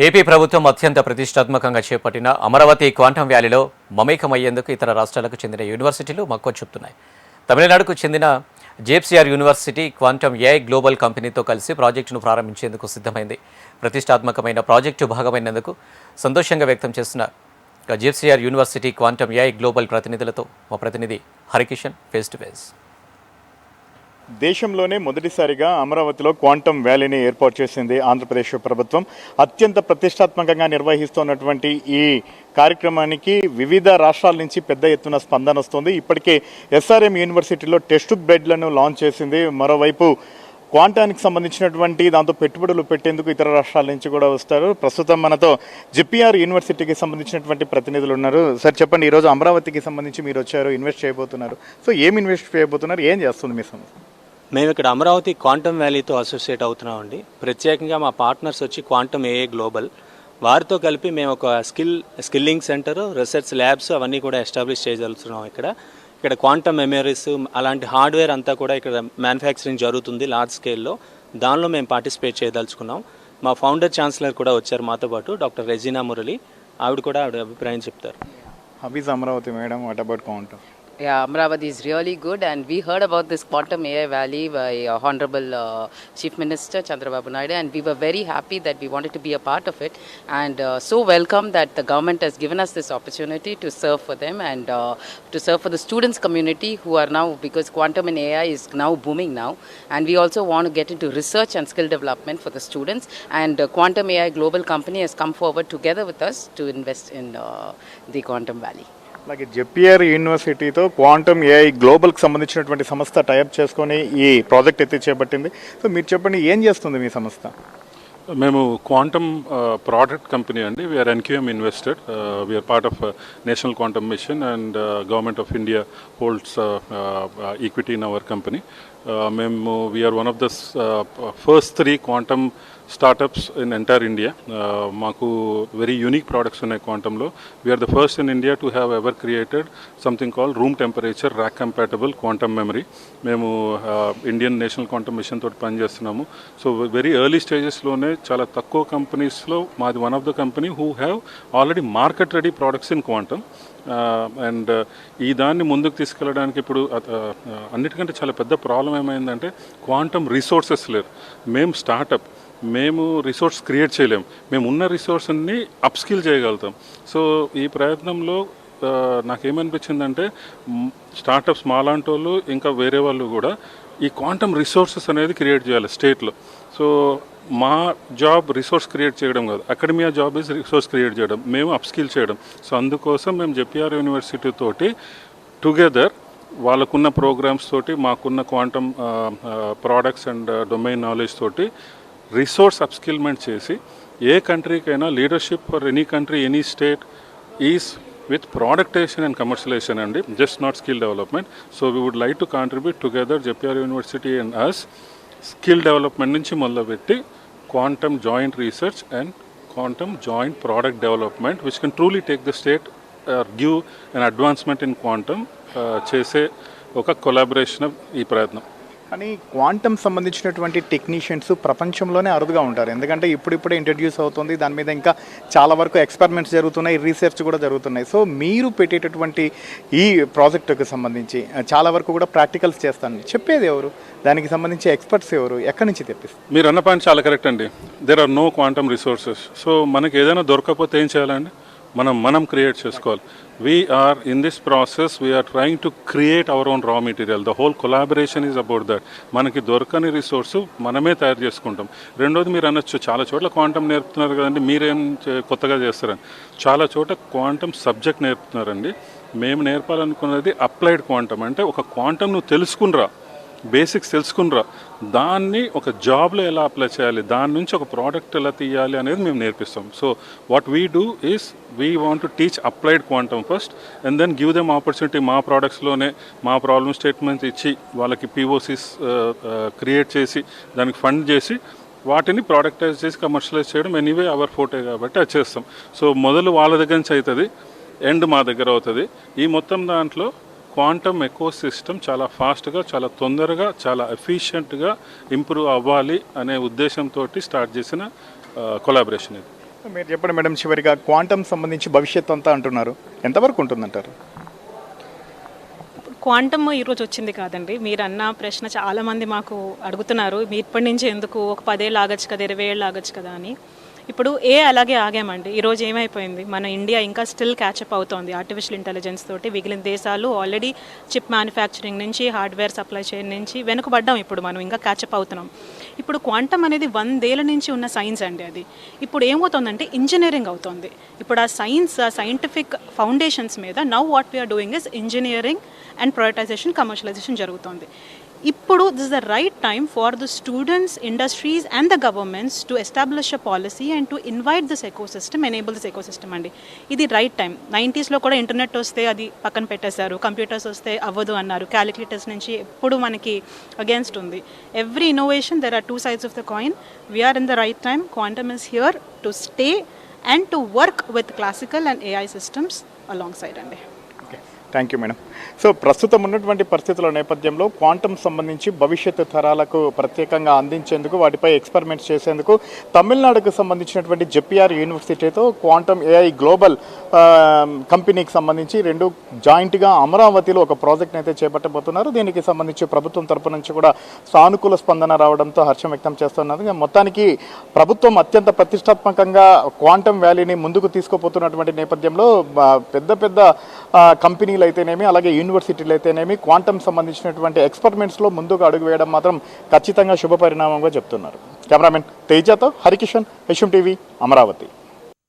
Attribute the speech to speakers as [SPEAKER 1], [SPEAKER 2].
[SPEAKER 1] AP ప్రభుత్వం అత్యంత ప్రతిష్టాత్మకంగా చేపట్టిన అమరావతి క్వాంటం వ్యాలీలో మమేకమయ్యేందుకు ఇతర రాష్ట్రాలకు చెందిన యూనివర్సిటీలు మక్కువ చూపుతున్నాయి. తమిళనాడుకు చెందిన జేఎఫ్సీఆర్ యూనివర్సిటీ క్వాంటం ఏఐ గ్లోబల్ కంపెనీతో కలిసి ప్రాజెక్టును ప్రారంభించేందుకు సిద్ధమైంది. ప్రతిష్టాత్మకమైన ప్రాజెక్టు భాగమైనందుకు సంతోషంగా వ్యక్తం చేస్తున్న జేఎఫ్సీఆర్ యూనివర్సిటీ క్వాంటం ఏఐ గ్లోబల్ ప్రతినిధులతో మా ప్రతినిధి హరికిషన్ ఫేస్ టు ఫేస్.
[SPEAKER 2] దేశంలోనే మొదటిసారిగా అమరావతిలో క్వాంటం వ్యాలీని ఏర్పాటు చేసింది ఆంధ్రప్రదేశ్ ప్రభుత్వం. అత్యంత ప్రతిష్టాత్మకంగా నిర్వహిస్తున్నటువంటి ఈ కార్యక్రమానికి వివిధ రాష్ట్రాల నుంచి పెద్ద ఎత్తున స్పందన వస్తుంది. ఇప్పటికే ఎస్ఆర్ఎం యూనివర్సిటీలో టెస్ట్ బెడ్లను లాంచ్ చేసింది. మరోవైపు క్వాంటానికి సంబంధించినటువంటి దాంతో పెట్టుబడులు పెట్టేందుకు ఇతర రాష్ట్రాల నుంచి కూడా వస్తారు. ప్రస్తుతం మనతో జేపీఆర్ యూనివర్సిటీకి సంబంధించినటువంటి ప్రతినిధులు ఉన్నారు. సార్ చెప్పండి, ఈరోజు అమరావతికి సంబంధించి మీరు వచ్చారు, ఇన్వెస్ట్ చేయబోతున్నారు. సో ఏం ఇన్వెస్ట్ చేయబోతున్నారు, ఏం చేస్తుంది మీ సంస్థ?
[SPEAKER 3] మేము ఇక్కడ అమరావతి క్వాంటమ్ వ్యాలీతో అసోసియేట్ అవుతున్నామండి. ప్రత్యేకంగా మా పార్ట్నర్స్ వచ్చి క్వాంటమ్ ఏఐ గ్లోబల్, వారితో కలిపి మేము ఒక స్కిల్లింగ్ సెంటర్, రీసెర్చ్ ల్యాబ్స్ అవన్నీ కూడా ఎస్టాబ్లిష్ చేయగలుగుతున్నాం. ఇక్కడ క్వాంటమ్ మెమరీస్ అలాంటి హార్డ్వేర్ అంతా కూడా ఇక్కడ మ్యానుఫ్యాక్చరింగ్ జరుగుతుంది లార్జ్ స్కేల్లో. దానిలో మేము పార్టిసిపేట్ చేయదలుచుకున్నాం. మా ఫౌండర్ ఛాన్సలర్ కూడా వచ్చారు మాతో పాటు, డాక్టర్ రెజీనా మురళి. ఆవిడ అభిప్రాయం చెప్తారు.
[SPEAKER 2] How is Amaravati madam? What about quantum?
[SPEAKER 4] Yeah, Amravati is really good, and we heard about this Quantum AI Valley by Honorable Chief Minister Chandrababu Naidu, and we were very happy that we wanted to be a part of it, and so welcome that the government has given us this opportunity to serve for them and to serve for the students community who are now, because quantum and AI is now booming now, and we also want to get into research and skill development for the students, and Quantum AI Global Company has come forward together with us to invest in the Quantum Valley.
[SPEAKER 2] అలాగే JPR యూనివర్సిటీతో quantum AI గ్లోబల్కి సంబంధించినటువంటి సంస్థ type చేసుకొని ఈ project ఎత్తి చేపట్టింది. So మీరు చెప్పండి, ఏం చేస్తుంది మీ సంస్థ?
[SPEAKER 5] మేము క్వాంటమ్ ప్రోడక్ట్ కంపెనీ అండి. We're NQM invested. We're part of national quantum mission and government of India holds equity in our company. మేము we're one of the first 3 quantum startups in entire India. మాకు very unique products ఉన్నాయి క్వాంటంలో. We're the first in India to have ever created something call room temperature rack compatible quantum memory. మేము Indian national quantum mission తోటి పనిచేస్తున్నాము. So very early స్టేజెస్లోనే చాలా తక్కువ కంపెనీస్లో మాది one of the company who have already market ready products in quantum. And ఈ దాన్ని ముందుకు తీసుకెళ్ళడానికి ఇప్పుడు అన్నిటికంటే చాలా పెద్ద ప్రాబ్లం ఏమైందంటే క్వాంటమ్ రిసోర్సెస్ లేరు. మేము స్టార్టప్, మేము రిసోర్స్ క్రియేట్ చేయలేము. మేము ఉన్న రిసోర్స్ని అప్స్కిల్ చేయగలుగుతాం. సో ఈ ప్రయత్నంలో నాకేమనిపించిందంటే స్టార్టప్స్ మాలాంటి వాళ్ళు ఇంకా వేరే వాళ్ళు కూడా ఈ క్వాంటమ్ రిసోర్సెస్ అనేది క్రియేట్ చేయాలి స్టేట్లో. సో మా జాబ్ రిసోర్స్ క్రియేట్ చేయడం కాదు, academia job is resource create చేయడం, మేము అప్స్కిల్ చేయడం. సో అందుకోసం మేము జేపీఆర్ యూనివర్సిటీ తోటి టుగెదర్ వాళ్ళకున్న ప్రోగ్రామ్స్ తోటి మాకున్న quantum products and domain knowledge తోటి రిసోర్స్ అప్స్కిల్మెంట్ చేసి ఏ కంట్రీకైనా leadership for any country any state is with productization and commercialization and just not skill development. So we would like to contribute together, JPR University and us, skill development nunchi modalupetti quantum joint research and quantum joint product development which can truly take the state give an advancement in quantum chese oka collaboration of ee prayatnam.
[SPEAKER 2] కానీ quantum సంబంధించినటువంటి technicians ప్రపంచంలోనే అరుదుగా ఉంటారు. ఎందుకంటే ఇప్పుడిప్పుడే introduce అవుతుంది, దాని మీద ఇంకా చాలా వరకు ఎక్స్పెరిమెంట్స్ జరుగుతున్నాయి, రీసెర్చ్ కూడా జరుగుతున్నాయి. సో మీరు పెట్టేటటువంటి ఈ ప్రాజెక్టుకు సంబంధించి చాలా వరకు కూడా ప్రాక్టికల్స్ చేస్తాను చెప్పేది ఎవరు? దానికి సంబంధించి ఎక్స్పర్ట్స్ ఎవరు? ఎక్కడి నుంచి తెప్పిస్తారు?
[SPEAKER 5] మీరు అన్న పాయింట్ చాలా కరెక్ట్ అండి. There are no quantum resources. So మనకి ఏదైనా దొరకకపోతే ఏం చేయాలండి? మనం క్రియేట్ చేసుకోవాలి. We're in this process we're trying to create our own raw material. The whole collaboration is about that. మనకి దొరకని రిసోర్సు మనమే తయారు చేసుకుంటాం. రెండోది మీరు అనొచ్చు, చాలా చోట్ల క్వాంటమ్ నేర్పుతున్నారు కదండి, మీరేం కొత్తగా చేస్తారని. చాలా చోట క్వాంటమ్ సబ్జెక్ట్ నేర్పుతున్నారండి. మేము నేర్పాలనుకున్నది అప్లైడ్ క్వాంటమ్. అంటే ఒక క్వాంటమ్ నువ్వు తెలుసుకునిరా, బేసిక్స్ తెలుసుకునిరా, దాన్ని ఒక జాబ్లో ఎలా అప్లై చేయాలి, దాని నుంచి ఒక ప్రోడక్ట్ ఎలా తీయాలి అనేది మేము నేర్పిస్తాం. So what we do is we want to teach applied quantum first and then give them opportunity. మా ప్రోడక్ట్స్లోనే మా ప్రాబ్లమ్ స్టేట్మెంట్స్ ఇచ్చి వాళ్ళకి POCs క్రియేట్ చేసి దానికి ఫండ్ చేసి వాటిని ప్రోడక్టైజ్ చేసి కమర్షియలైజ్ చేయడం ఎనీవే అవర్ ఫోటే కాబట్టి అది చేస్తాం. సో మొదలు వాళ్ళ దగ్గర నుంచి అవుతుంది, ఎండ్ మా దగ్గర అవుతుంది. ఈ మొత్తం దాంట్లో క్వాంటమ్ ఎకో సిస్టమ్ చాలా ఫాస్ట్గా, చాలా తొందరగా, చాలా ఎఫిషియెంట్గా ఇంప్రూవ్ అవ్వాలి అనే ఉద్దేశంతో స్టార్ట్ చేసిన కొలాబరేషన్ ఇది.
[SPEAKER 2] మీరు చెప్పండి మేడం, చివరిగా క్వాంటమ్ సంబంధించి భవిష్యత్తు అంతా అంటున్నారు, ఎంతవరకు ఉంటుందంటారు?
[SPEAKER 6] క్వాంటమ్ ఈరోజు వచ్చింది కాదండి. మీరు అన్న ప్రశ్న చాలామంది మాకు అడుగుతున్నారు, మీ ఇప్పటి నుంచి ఎందుకు ఒక 10 ఏళ్ళు ఆగచ్చు కదా, 20 ఏళ్ళు ఆగచ్చు కదా అని. ఇప్పుడు అలాగే ఆగామండి. ఈరోజు ఏమైపోయింది, మన ఇండియా ఇంకా స్టిల్ క్యాచప్ అవుతోంది ఆర్టిఫిషియల్ ఇంటెలిజెన్స్ తోటి. మిగిలిన దేశాలు ఆల్రెడీ చిప్ మ్యానుఫ్యాక్చరింగ్ నుంచి హార్డ్వేర్ సప్లై చైన్ నుంచి వెనుకబడ్డాం. ఇప్పుడు మనం ఇంకా క్యాచప్ అవుతున్నాం. ఇప్పుడు క్వాంటమ్ అనేది 100 ఏళ్ల నుంచి ఉన్న సైన్స్ అండి. అది ఇప్పుడు ఏమవుతుందంటే ఇంజనీరింగ్ అవుతుంది. ఇప్పుడు ఆ సైంటిఫిక్ ఫౌండేషన్స్ మీద now what we're doing is engineering and productization, commercialization జరుగుతుంది. ఇప్పుడు this the right time for the students, industries and the governments to establish a policy and to invite this ecosystem, enable this ecosystem అండి. ఇది right time. 90s కూడా internet వస్తే అది పక్కన పెట్టేశారు, computers వస్తే అవ్వదు అన్నారు, క్యాలిక్యులేటర్స్ నుంచి ఎప్పుడు మనకి అగేన్స్ట్ ఉంది. Every innovation there are 2 sides of the coin. We are in the right time. Quantum is here to stay and to work with classical and AI systems alongside అండి.
[SPEAKER 2] Thank you madam. So ప్రస్తుతం ఉన్నటువంటి పరిస్థితుల నేపథ్యంలో quantum సంబంధించి భవిష్యత్తు తరాలకు ప్రత్యేకంగా అందించేందుకు, వాటిపై ఎక్స్పెరిమెంట్స్ చేసేందుకు తమిళనాడుకు సంబంధించినటువంటి జెపిఆర్ యూనివర్సిటీతో క్వాంటమ్ ఏఐ గ్లోబల్ కంపెనీకి సంబంధించి 2 జాయింట్గా అమరావతిలో ఒక ప్రాజెక్ట్ని అయితే చేపట్టబోతున్నారు. దీనికి సంబంధించి ప్రభుత్వం తరపు నుంచి కూడా సానుకూల స్పందన రావడంతో హర్షం వ్యక్తం చేస్తున్నారు. మొత్తానికి ప్రభుత్వం అత్యంత ప్రతిష్టాత్మకంగా క్వాంటమ్ వ్యాలీని ముందుకు తీసుకుపోతున్నటువంటి నేపథ్యంలో పెద్ద పెద్ద కంపెనీలు అయితేనేమి, అలాగే యూనివర్సిటీలు అయితేనేమి క్వాంటమ్ సంబంధించినటువంటి ఎక్స్పెరిమెంట్స్లో ముందుకు అడుగు వేయడం మాత్రం ఖచ్చితంగా శుభ పరిణామంగా చెప్తున్నారు. కెమెరామెన్ తేజతో హరికిషన్, విషయం టీవీ, అమరావతి.